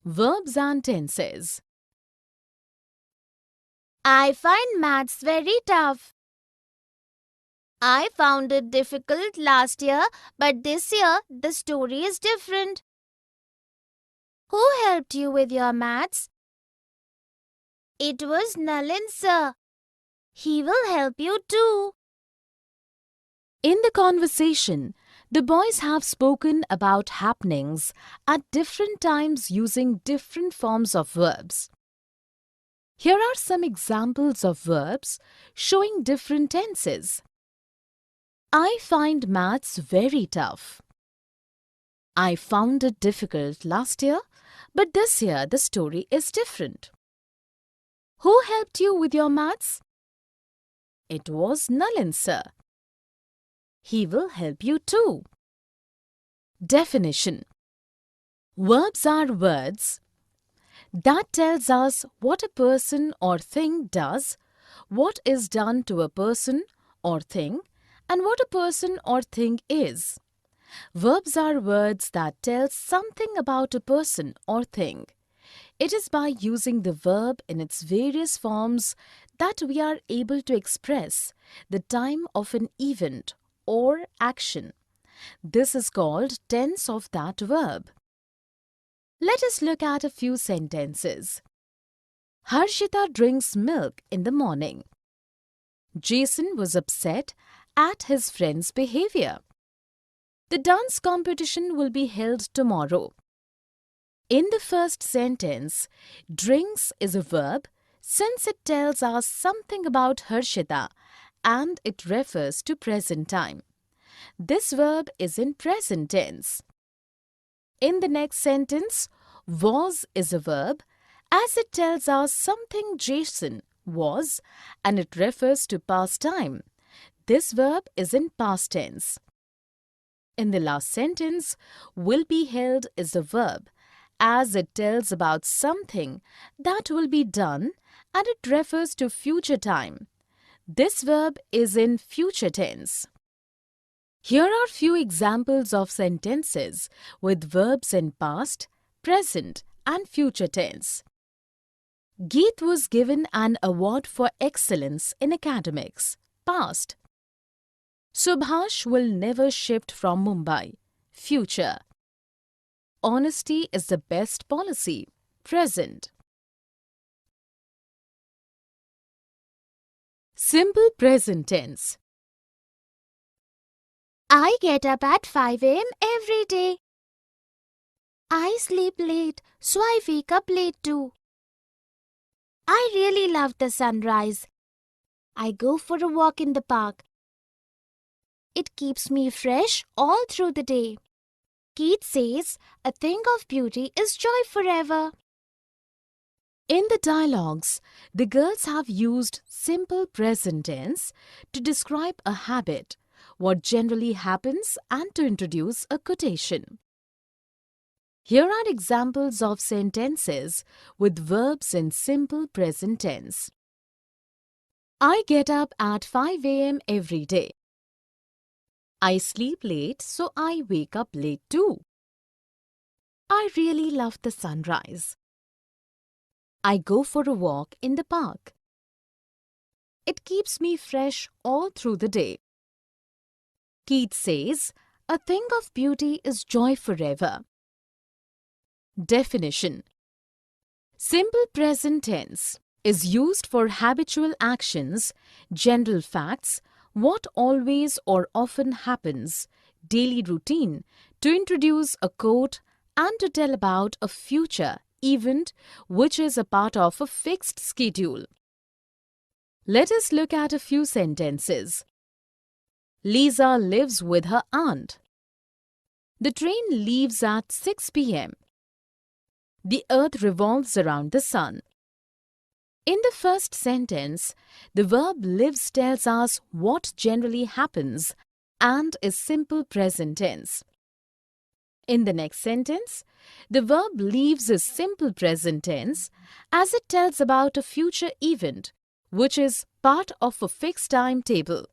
Verbs and tenses. I find maths very tough. I found it difficult last year, but this year the story is different. Who helped you with your maths? It was Nalin sir. He will help you too. In the conversation, the boys have spoken about happenings at different times using different forms of verbs. Here are some examples of verbs showing different tenses. I find maths very tough. I found it difficult last year, but this year the story is different. Who helped you with your maths? It was Nalin sir. He will help you too. Definition. Verbs are words that tells us what a person or thing does, what is done to a person or thing, and what a person or thing is. Verbs are words that tell something about a person or thing. It is by using the verb in its various forms that we are able to express the time of an event or action. This is called tense of that verb. Let us look at a few sentences. Harshita drinks milk in the morning. Jason was upset at his friend's behavior. The dance competition will be held tomorrow. In the first sentence, drinks is a verb since it tells us something about Harshita and it refers to present time. This verb is in present tense. In the next sentence, was is a verb as it tells us something Jason was and it refers to past time. This verb is in past tense. In the last sentence, will be held is a verb as it tells about something that will be done and it refers to future time. This verb is in future tense. Here are few examples of sentences with verbs in past, present and future tense. Geet was given an award for excellence in academics. Past. Subhash will never shift from Mumbai. Future. Honesty is the best policy. Present. Simple present tense. I get up at 5 a.m. every day. I sleep late, so I wake up late too. I really love the sunrise. I go for a walk in the park. It keeps me fresh all through the day. Keats says, a thing of beauty is joy forever. In the dialogues, the girls have used simple present tense to describe a habit, what generally happens, and to introduce a quotation. Here are examples of sentences with verbs in simple present tense. I get up at 5 a.m. every day. I sleep late, so I wake up late too. I really love the sunrise. I go for a walk in the park. It keeps me fresh all through the day. Keats says, a thing of beauty is joy forever. Definition. Simple present tense is used for habitual actions, general facts, what always or often happens, daily routine, to introduce a quote and to tell about a future event which is a part of a fixed schedule. Let us look at a few sentences. Lisa lives with her aunt. The train leaves at 6 p.m. The earth revolves around the sun. In the first sentence, the verb lives tells us what generally happens and is simple present tense. In the next sentence, the verb leaves is simple present tense as it tells about a future event which is part of a fixed timetable.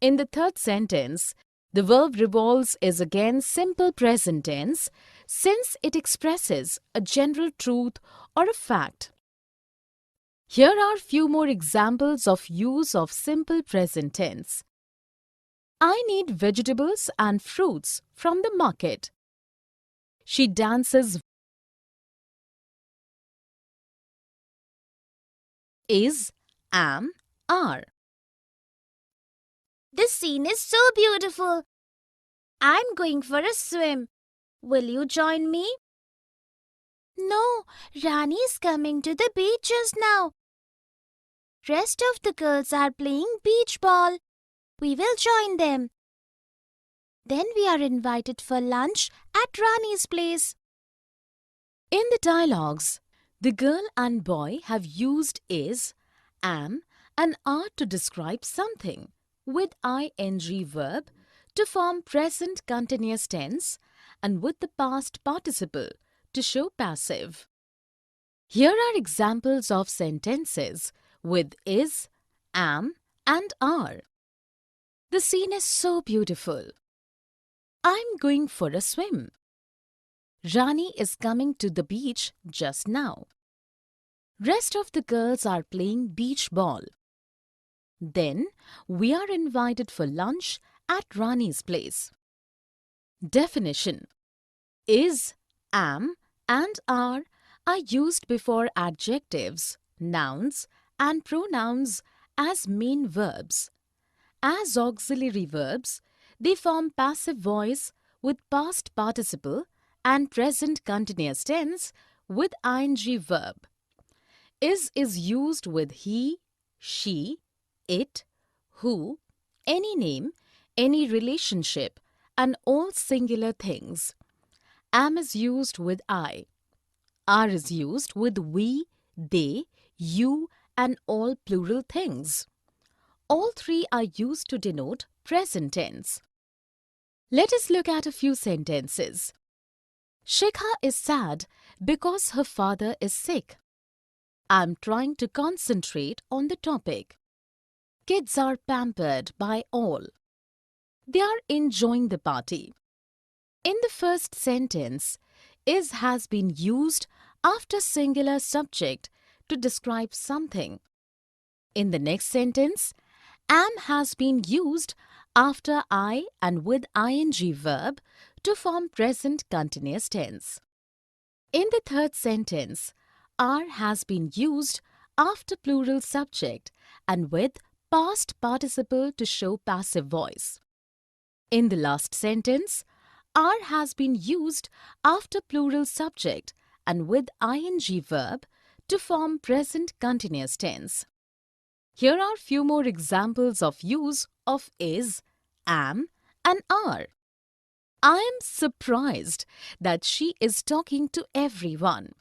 In the third sentence, the verb revolves is again simple present tense since it expresses a general truth or a fact. Here are few more examples of use of simple present tense. I need vegetables and fruits from the market. She dances is, am, are. This scene is so beautiful. I'm going for a swim. Will you join me? No, Rani's coming to the beach just now. Rest of the girls are playing beach ball. We will join them. Then we are invited for lunch at Rani's place. In the dialogues, the girl and boy have used is, am, and are to describe something with ing verb to form present continuous tense and with the past participle to show passive. Here are examples of sentences with is, am, and are. The scene is so beautiful. I'm going for a swim. Rani is coming to the beach just now. Rest of the girls are playing beach ball. Then we are invited for lunch at Rani's place. Definition: is, am, and are used before adjectives, nouns, and pronouns as main verbs. As auxiliary verbs, they form passive voice with past participle and present continuous tense with ing verb. Is used with he, she, it, who, any name, any relationship, and all singular things. Am is used with I. Are is used with we, they, you, and all plural things. All three are used to denote present tense. Let us look at a few sentences. Shikha is sad because her father is sick. I'm trying to concentrate on the topic. Kids are pampered by all. They are enjoying the party. In the first sentence, is has been used after singular subject to describe something. In the next sentence, am has been used after I and with ing verb to form present continuous tense. In the third sentence, are has been used after plural subject and with past participle to show passive voice. In the last sentence, are has been used after plural subject and with ing verb to form present continuous tense. Here are few more examples of use of is, am, and are. I am surprised that she is talking to everyone.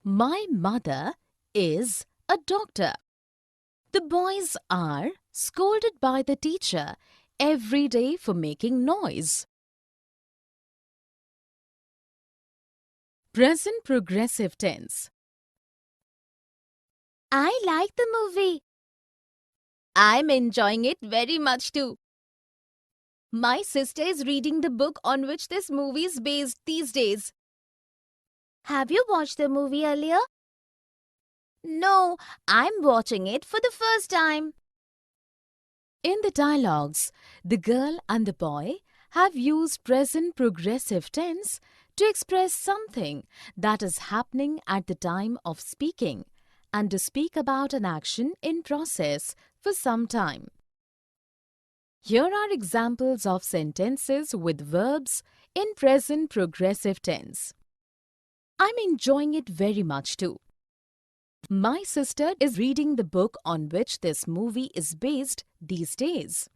My mother is a doctor. The boys are scolded by the teacher every day for making noise. Present progressive tense. I like the movie. I'm enjoying it very much too. My sister is reading the book on which this movie is based these days. Have you watched the movie earlier? No, I'm watching it for the first time. In the dialogues, the girl and the boy have used present progressive tense to express something that is happening at the time of speaking and to speak about an action in process for some time. Here are examples of sentences with verbs in present progressive tense. I'm enjoying it very much too. My sister is reading the book on which this movie is based these days.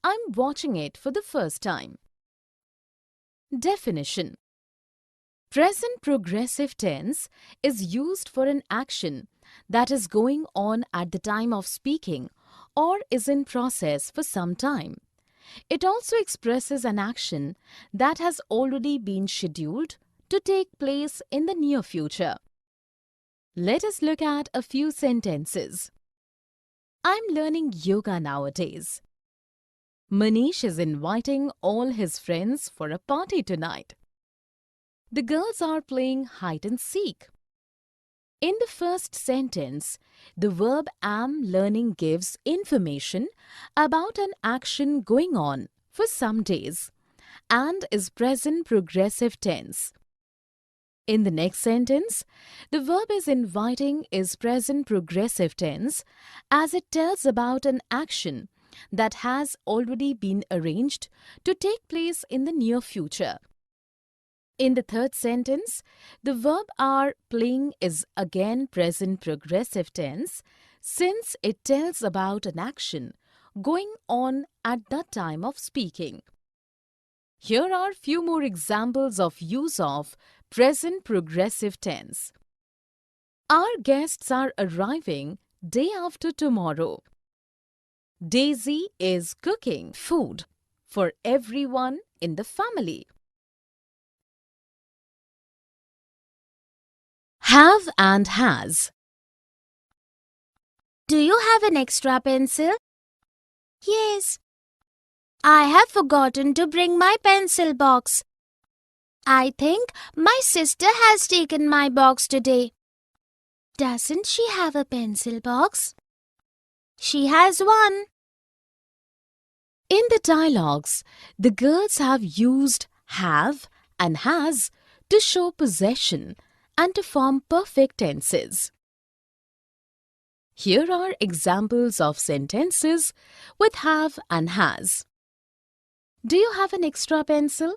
I'm watching it for the first time. Definition: present progressive tense is used for an action that is going on at the time of speaking or is in process for some time. It also expresses an action that has already been scheduled to take place in the near future. Let us look at a few sentences. I'm learning yoga nowadays. Manish is inviting all his friends for a party tonight. The girls are playing hide and seek. In the first sentence, the verb am learning gives information about an action going on for some days and is present progressive tense. In the next sentence, the verb is inviting is present progressive tense as it tells about an action that has already been arranged to take place in the near future. In the third sentence, the verb are playing is again present progressive tense since it tells about an action going on at the time of speaking. Here are few more examples of use of present progressive tense. Our guests are arriving day after tomorrow. Daisy is cooking food for everyone in the family. Have and has. Do you have an extra pencil? Yes. I have forgotten to bring my pencil box. I think my sister has taken my box today. Doesn't she have a pencil box? She has one. In the dialogues, the girls have used have and has to show possession and to form perfect tenses. Here are examples of sentences with have and has. Do you have an extra pencil?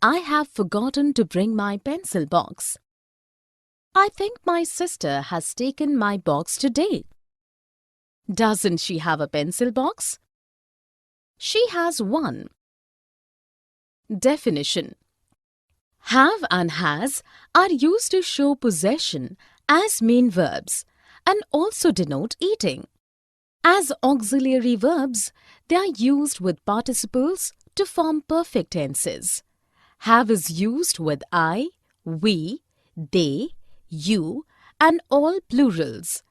I have forgotten to bring my pencil box. I think my sister has taken my box today. Doesn't she have a pencil box? She has one. Definition. Have and has are used to show possession as main verbs and also denote eating. As auxiliary verbs, they are used with participles to form perfect tenses. Have is used with I, we, they, you, and all plurals.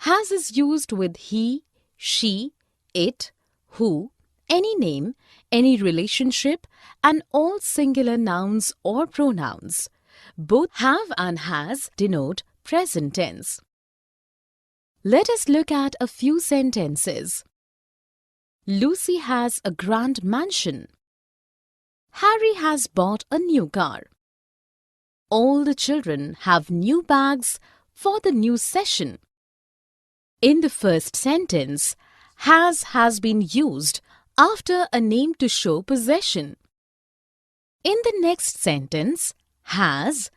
Has is used with he, she, it, who, any name, any relationship, and all singular nouns or pronouns. Both have and has denote present tense. Let us look at a few sentences. Lucy has a grand mansion. Harry has bought a new car. All the children have new bags for the new session. In the first sentence, has been used after a name to show possession. In the next sentence, has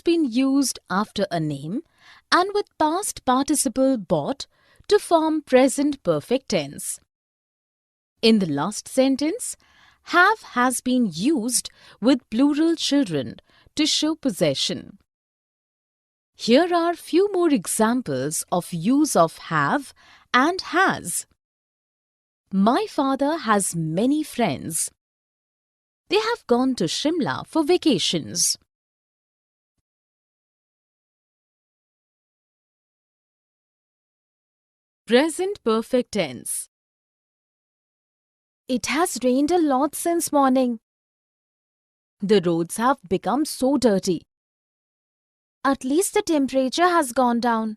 been used after a name and with past participle bought to form present perfect tense. In the last sentence, has been used with plural children to show possession. Here are few more examples of use of have and has. My father has many friends. They have gone to Shimla for vacations. Present perfect tense. It has rained a lot since morning. The roads have become so dirty. At least the temperature has gone down.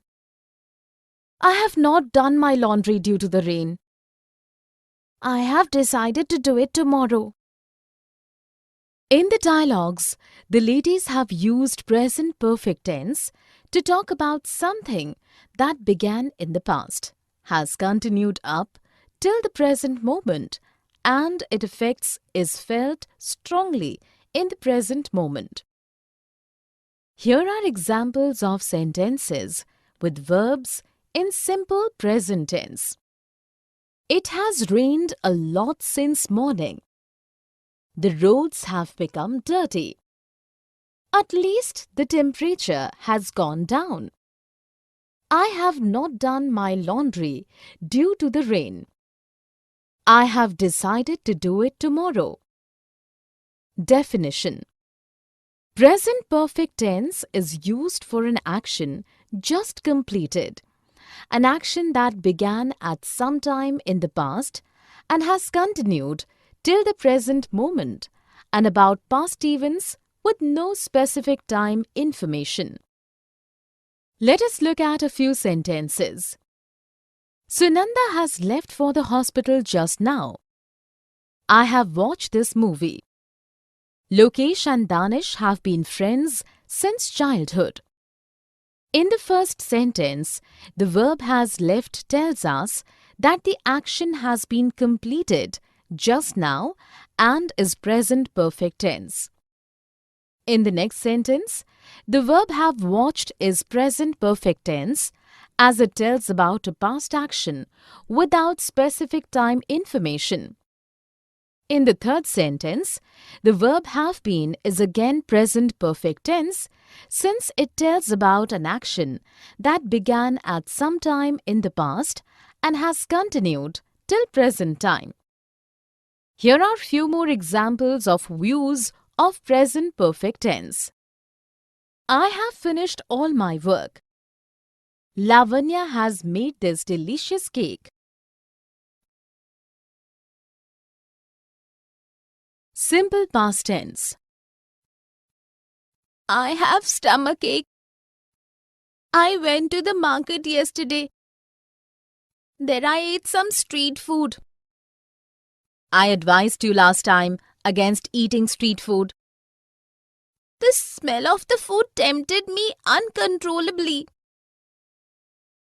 I have not done my laundry due to the rain. I have decided to do it tomorrow. In the dialogues, the ladies have used present perfect tense to talk about something that began in the past, has continued up till the present moment, and its effects is felt strongly in the present moment. Here are examples of sentences with verbs in simple present tense. It has rained a lot since morning. The roads have become dirty. At least the temperature has gone down. I have not done my laundry due to the rain. I have decided to do it tomorrow. Definition. Present perfect tense is used for an action just completed, an action that began at some time in the past and has continued till the present moment, and about past events with no specific time information. Let us look at a few sentences. Sunanda has left for the hospital just now. I have watched this movie. Lokesh and Danish have been friends since childhood. In the first sentence, the verb has left tells us that the action has been completed just now and is present perfect tense. In the next sentence, the verb have watched is present perfect tense as it tells about a past action without specific time information. In the third sentence, the verb have been is again present perfect tense since it tells about an action that began at some time in the past and has continued till present time. Here are few more examples of use of present perfect tense. I have finished all my work. Lavanya has made this delicious cake. Simple past tense. I have stomachache. I went to the market yesterday. There I ate some street food. I advised you last time against eating street food. The smell of the food tempted me uncontrollably.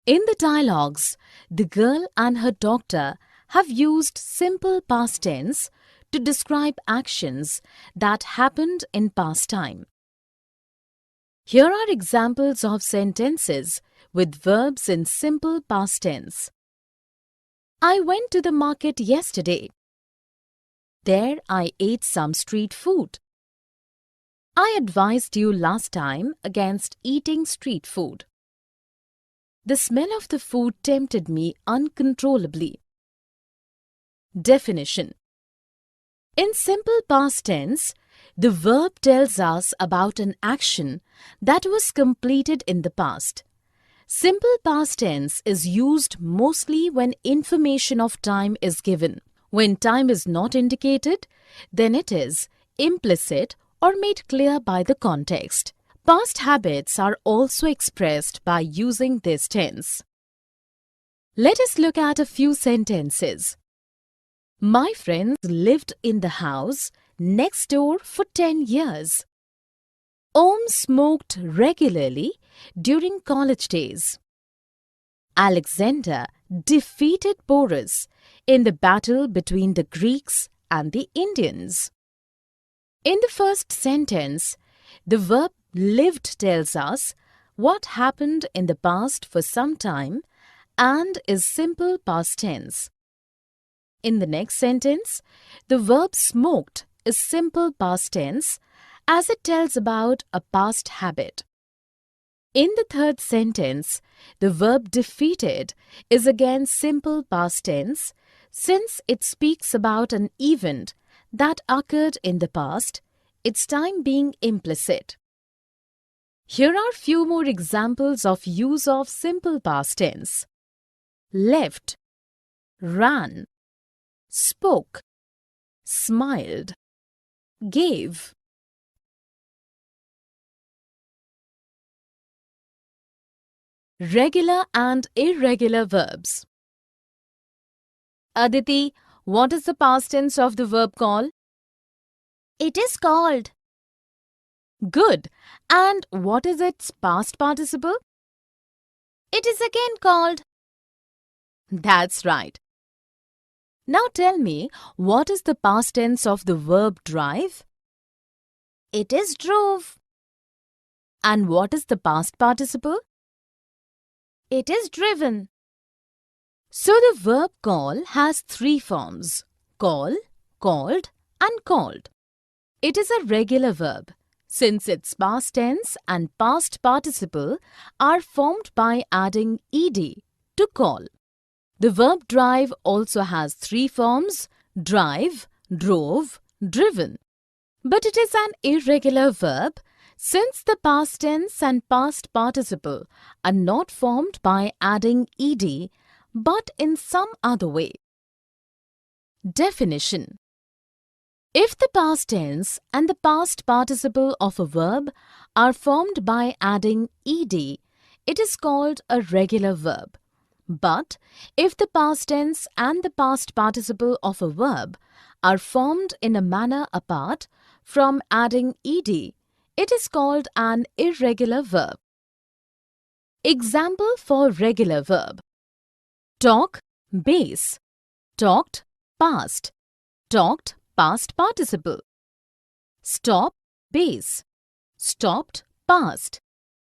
In the dialogues, the girl and her doctor have used simple past tense to describe actions that happened in past time. Here are examples of sentences with verbs in simple past tense. I went to the market yesterday. There I ate some street food. I advised you last time against eating street food. The smell of the food tempted me uncontrollably. Definition. In simple past tense, the verb tells us about an action that was completed in the past. Simple past tense is used mostly when information of time is given. When time is not indicated, then it is implicit or made clear by the context. Past habits are also expressed by using this tense. Let us look at a few sentences. My friends lived in the house next door for 10 years. Om smoked regularly during college days. Alexander defeated Porus in the battle between the Greeks and the Indians. In the first sentence, the verb lived tells us what happened in the past for some time and is simple past tense. In the next sentence, the verb smoked is simple past tense as it tells about a past habit. In the third sentence, the verb defeated is again simple past tense since it speaks about an event that occurred in the past, its time being implicit. Here are few more examples of use of simple past tense. Left, ran, spoke, smiled, gave. Regular and irregular verbs. Aditi, what is the past tense of the verb call? It is called. Good. And what is its past participle? It is again called. That's right. Now tell me, what is the past tense of the verb drive? It is drove. And what is the past participle? It is driven. So the verb call has three forms: call, called, and called. It is a regular verb since its past tense and past participle are formed by adding ed to call. The verb drive also has three forms: drive, drove, driven. But it is an irregular verb since the past tense and past participle are not formed by adding ed but in some other way. Definition. If the past tense and the past participle of a verb are formed by adding ed, it is called a regular verb. But if the past tense and the past participle of a verb are formed in a manner apart from adding ed, it is called an irregular verb. Example for regular verb. Talk, base. Talked, past. Talked, past participle. Stop, base. Stopped, past.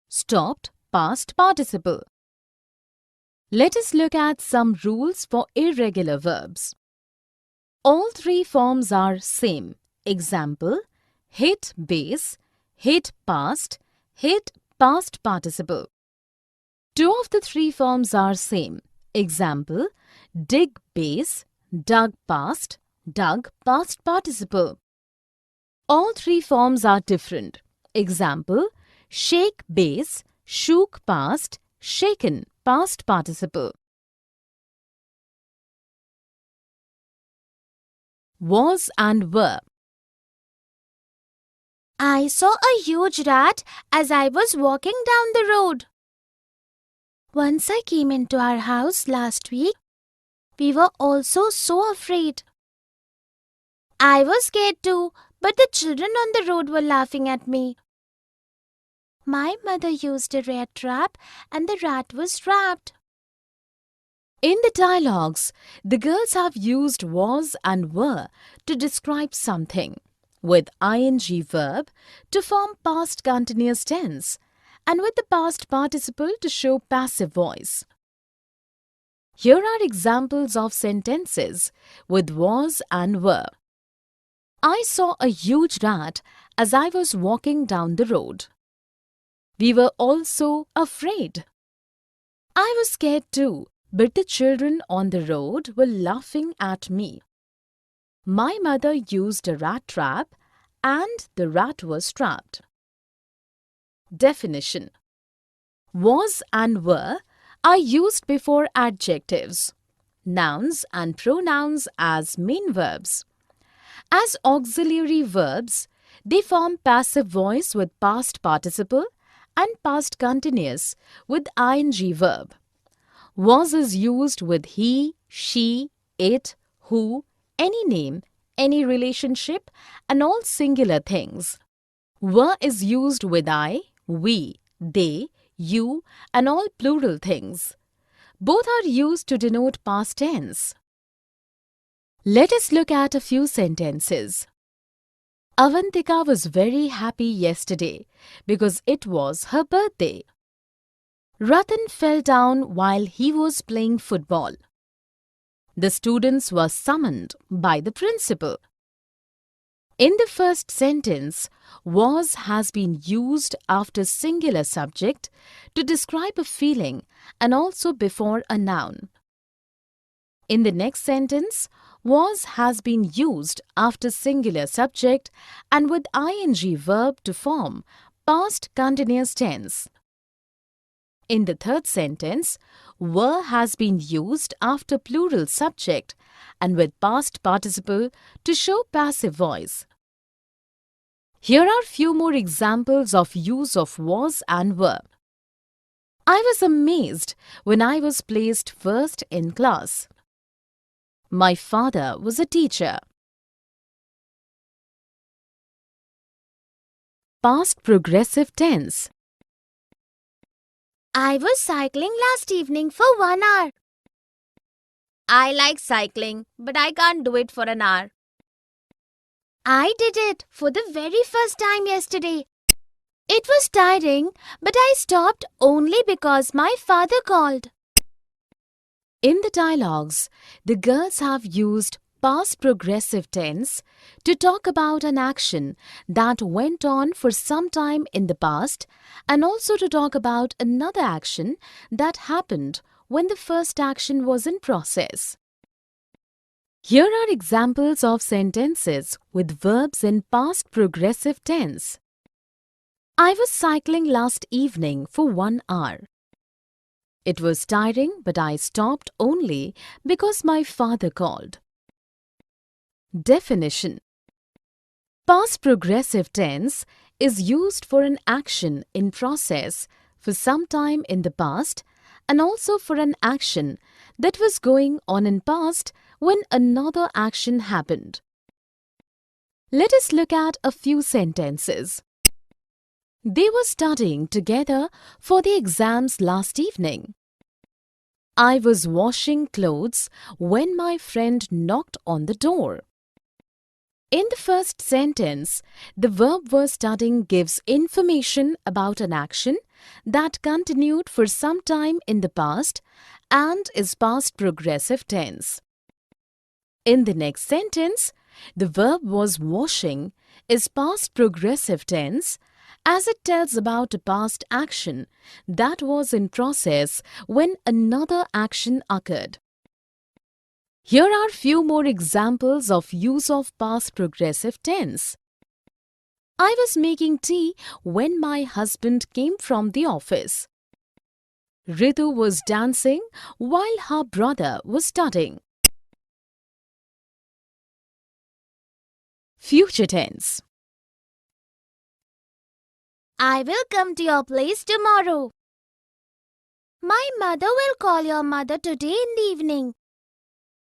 Stopped, past participle. Let us look at some rules for irregular verbs. All three forms are same. Example, hit base, hit past, hit past participle. Two of the three forms are same. Example, dig base, dug past, dug past participle. All three forms are different. Example, shake base, shook past, shaken past participle. Was and were. I saw a huge rat as I was walking down the road. Once I came into our house last week, we were also so afraid. I was scared too, but the children on the road were laughing at me. My mother used a rat trap and the rat was trapped. In the dialogues, the girls have used was and were to describe something, with ing verb to form past continuous tense and with the past participle to show passive voice. Here are examples of sentences with was and were. I saw a huge rat as I was walking down the road. We were also afraid. I was scared too, but the children on the road were laughing at me. My mother used a rat trap and the rat was trapped. Definition. Was and were are used before adjectives, nouns and pronouns as main verbs. As auxiliary verbs, they form passive voice with past participle and past continuous with ing verb. Was is used with he, she, it, who, any name, any relationship, and all singular things. Were is used with I, we, they, you, and all plural things. Both are used to denote past tense. Let us look at a few sentences. Avantika was very happy yesterday because it was her birthday. Ratan fell down while he was playing football. The students were summoned by the principal. In the first sentence, was has been used after singular subject to describe a feeling and also before a noun. In the next sentence, was has been used after singular subject and with ing verb to form past continuous tense. In the third sentence, were has been used after plural subject and with past participle to show passive voice. Here are few more examples of use of was and were. I was amazed when I was placed first in class. My father was a teacher. Past progressive tense. I was cycling last evening for 1 hour. I like cycling, but I can't do it for an hour. I did it for the very first time yesterday. It was tiring, but I stopped only because my father called. In the dialogues, the girls have used past progressive tense to talk about an action that went on for some time in the past and also to talk about another action that happened when the first action was in process. Here are examples of sentences with verbs in past progressive tense. I was cycling last evening for 1 hour. It was tiring, but I stopped only because my father called. Definition. Past progressive tense is used for an action in process for some time in the past and also for an action that was going on in past when another action happened. Let us look at a few sentences. They were studying together for the exams last evening. I was washing clothes when my friend knocked on the door. In the first sentence, the verb was studying gives information about an action that continued for some time in the past and is past progressive tense. In the next sentence, the verb was washing is past progressive tense as it tells about a past action that was in process when another action occurred. Here are few more examples of use of past progressive tense. I was making tea when my husband came from the office. Ritu was dancing while her brother was studying. Future tense. I will come to your place tomorrow. My mother will call your mother today in the evening.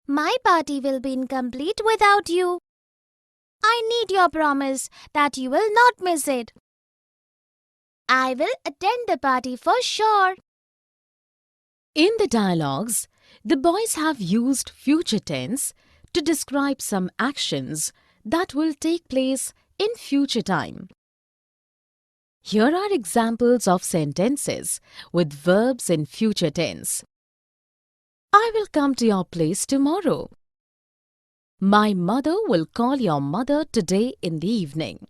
My party will be incomplete without you. I need your promise that you will not miss it. I will attend the party for sure. In the dialogues, the boys have used future tense to describe some actions that will take place in future time. Here are examples of sentences with verbs in future tense. I will come to your place tomorrow. My mother will call your mother today in the evening.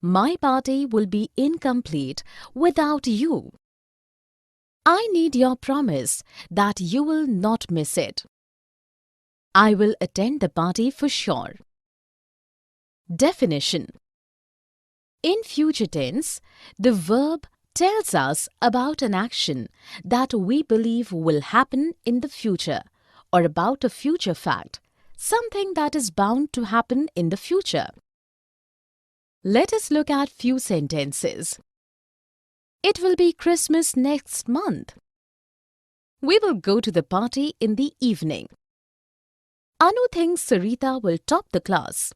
My party will be incomplete without you. I need your promise that you will not miss it. I will attend the party for sure. Definition. In future tense, the verb tells us about an action that we believe will happen in the future or about a future fact, something that is bound to happen in the future. Let us look at few sentences. It will be Christmas next month. We will go to the party in the evening. Anu thinks Sarita will top the class.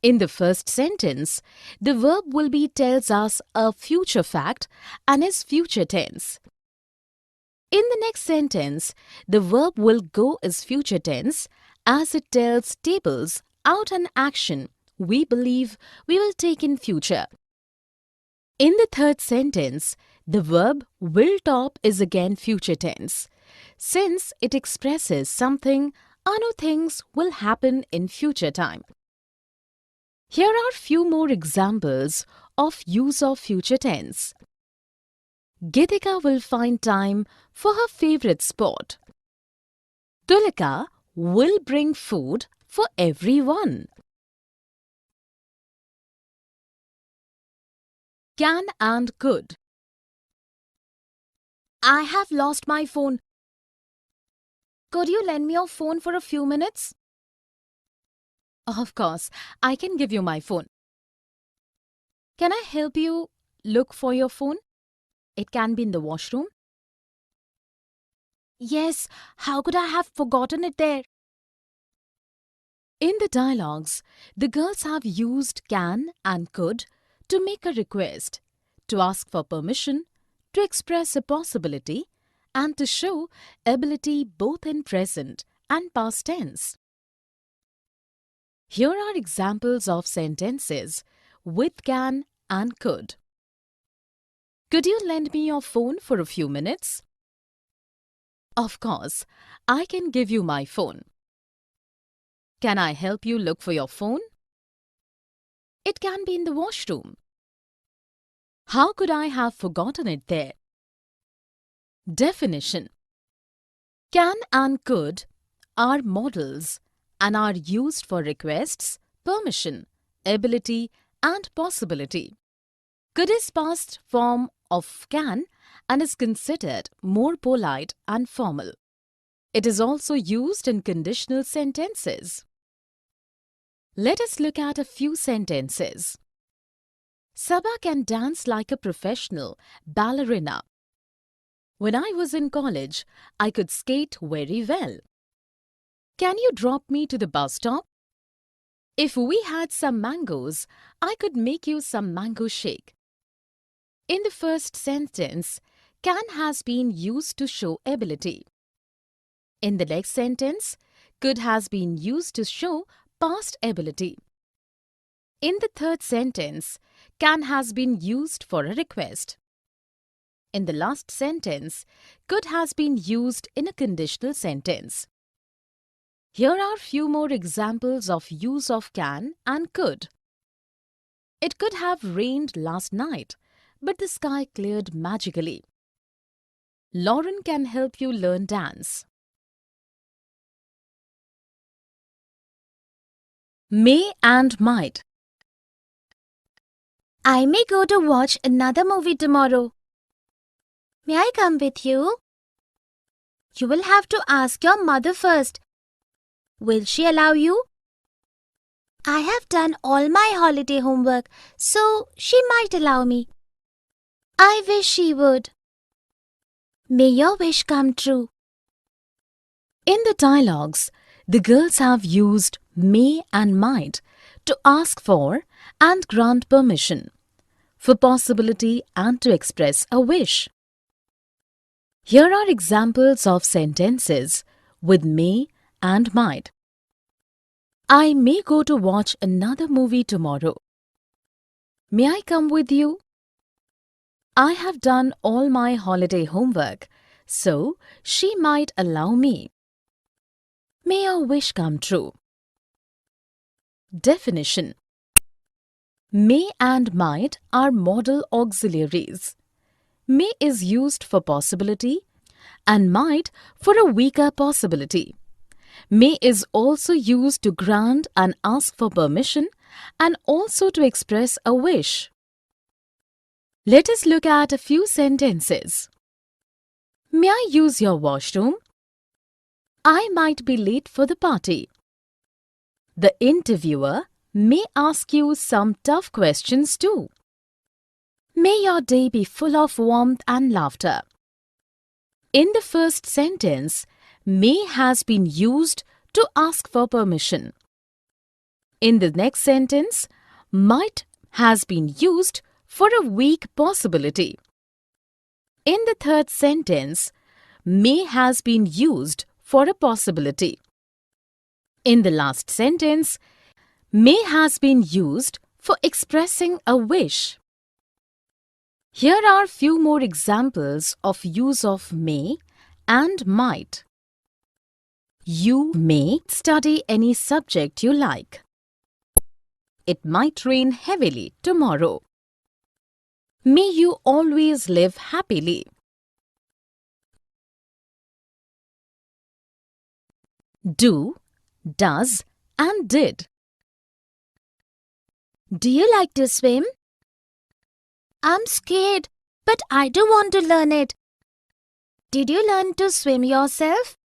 In the first sentence, the verb will be tells us a future fact and is future tense. In the next sentence, the verb will go is future tense as it tells tables out an action we believe we will take in future. In the third sentence, the verb will top is again future tense since it expresses something Anu thinks will happen in future time. Here are few more examples of use of future tense. Gitika will find time for her favorite sport. Tulika will bring food for everyone. Can and could. I have lost my phone. Could you lend me your phone for a few minutes? Of course, I can give you my phone. Can I help you look for your phone? It can be in the washroom. Yes, how could I have forgotten it there? In the dialogues, the girls have used can and could to make a request, to ask for permission, to express a possibility, and to show ability both in present and past tense. Here are examples of sentences with can and could. Could you lend me your phone for a few minutes? Of course, I can give you my phone. Can I help you look for your phone? It can be in the washroom. How could I have forgotten it there? Definition. Can and could are modals and are used for requests, permission, ability, and possibility. Could is past form of can and is considered more polite and formal. It is also used in conditional sentences. Let us look at a few sentences. Sabha can dance like a professional ballerina. When I was in college, I could skate very well. Can you drop me to the bus stop? If we had some mangoes, I could make you some mango shake. In the first sentence, can has been used to show ability. In the next sentence, could has been used to show past ability. In the third sentence, can has been used for a request. In the last sentence, could has been used in a conditional sentence. Here are few more examples of use of can and could. It could have rained last night, but the sky cleared magically. Lauren can help you learn dance. May and might. I may go to watch another movie tomorrow. May I come with you? You will have to ask your mother first. Will she allow you? I have done all my holiday homework, so she might allow me. I wish she would. May your wish come true. In the dialogues, the girls have used may and might to ask for and grant permission, for possibility and to express a wish. Here are examples of sentences with may and might. I may go to watch another movie tomorrow. May I come with you? I have done all my holiday homework, so she might allow me. May your wish come true. Definition. May and might are modal auxiliaries. May is used for possibility and might for a weaker possibility. May is also used to grant and ask for permission and also to express a wish. Let us look at a few sentences. May I use your washroom? I might be late for the party. The interviewer may ask you some tough questions too. May your day be full of warmth and laughter. In the first sentence, may has been used to ask for permission. In the next sentence, might has been used for a weak possibility. In the third sentence, may has been used for a possibility. In the last sentence, may has been used for expressing a wish. Here are few more examples of use of may and might. You may study any subject you like. It might rain heavily tomorrow. May you always live happily. Do, does, and did. Do you like to swim? I'm scared, but I do want to learn it. Did you learn to swim yourself?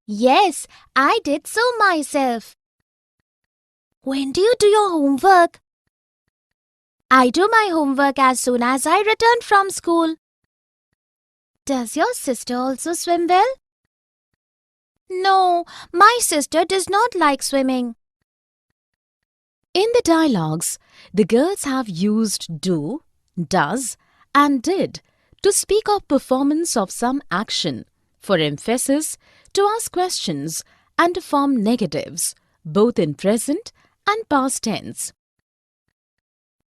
Yes, I did so myself. When do you do your homework? I do my homework as soon as I return from school. Does your sister also swim well? No, my sister does not like swimming. In the dialogues, the girls have used do, does, and did to speak of performance of some action, for emphasis, to ask questions, and to form negatives, both in present and past tense.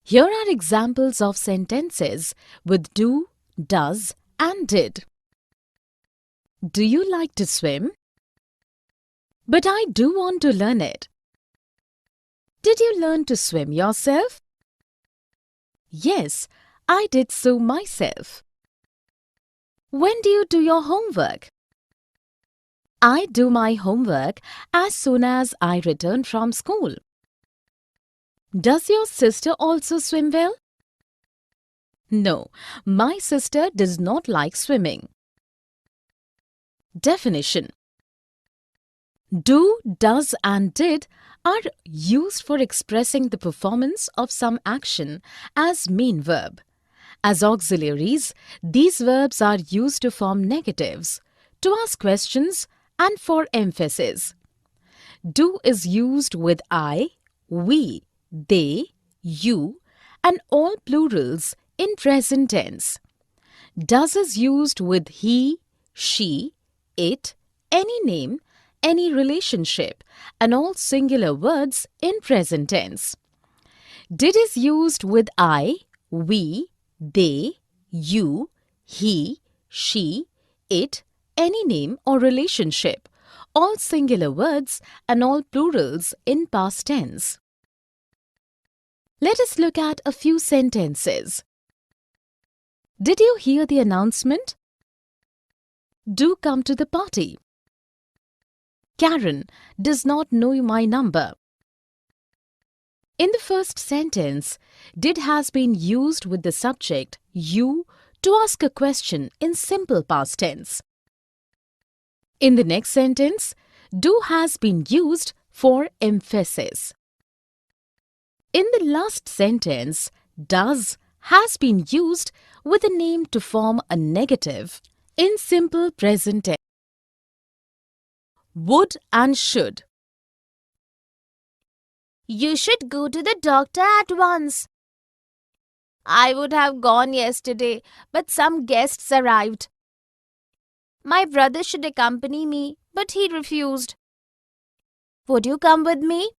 Here are examples of sentences with do, does, and did. Do you like to swim? But I do want to learn it. Did you learn to swim yourself? Yes, I did so myself. When do you do your homework? I do my homework as soon as I return from school. Does your sister also swim well? No, my sister does not like swimming. Definition: do, does and did are used for expressing the performance of some action as main verb. As auxiliaries, these verbs are used to form negatives, to ask questions, and for emphasis. Do is used with I, we, they, you, and all plurals in present tense. Does is used with he, she, it, any name, any relationship, and all singular words in present tense. Did is used with I, we, they, you, he, she, it, any name or relationship, all singular words and all plurals in past tense. Let us look at a few sentences. Did you hear the announcement? Do come to the party. Karen does not know my number. In the first sentence, did has been used with the subject you to ask a question in simple past tense. In the next sentence, do has been used for emphasis. In the last sentence, does has been used with a name to form a negative in simple present tense. Would and should. You should go to the doctor at once. I would have gone yesterday, but some guests arrived. My brother should accompany me, but he refused. Would you come with me?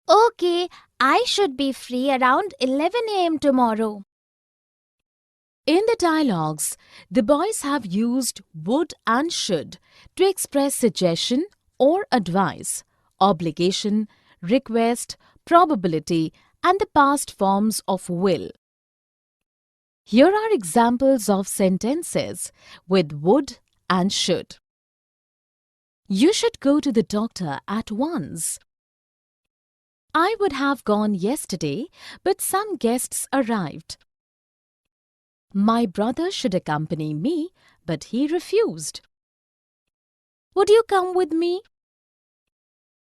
Okay, I should be free around 11 a.m. tomorrow. In the dialogues, the boys have used would and should to express suggestion or advice, obligation, request, probability, and the past forms of will. Here are examples of sentences with would and should. You should go to the doctor at once. I would have gone yesterday, but some guests arrived. My brother should accompany me, but he refused. Would you come with me?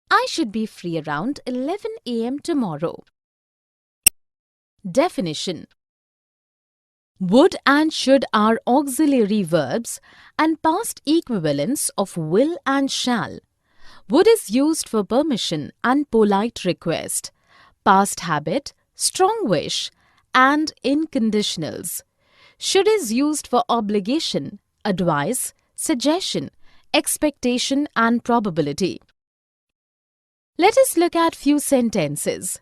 I should be free around 11 a.m. tomorrow. Definition: would and should are auxiliary verbs and past equivalents of will and shall. Would is used for permission and polite request, past habit, strong wish, and in conditionals. Should is used for obligation, advice, suggestion, expectation, and probability. Let us look at few sentences.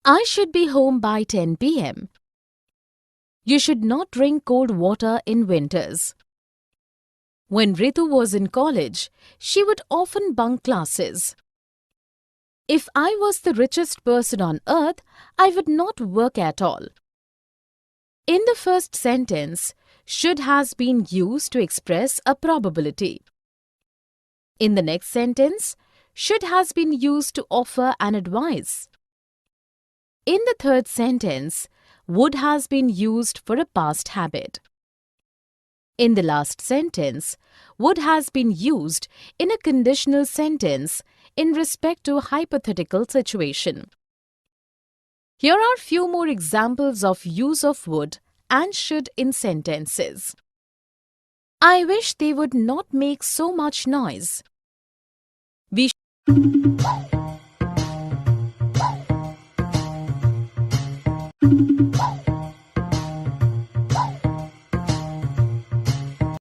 I should be home by 10 p.m. You should not drink cold water in winters. When Ritu was in college, she would often bunk classes. If I was the richest person on earth, I would not work at all. In the first sentence, should has been used to express a probability. In the next sentence, should has been used to offer an advice. In the third sentence, would has been used for a past habit. In the last sentence, would has been used in a conditional sentence in respect to a hypothetical situation. Here are few more examples of use of would and should in sentences. I wish they would not make so much noise. We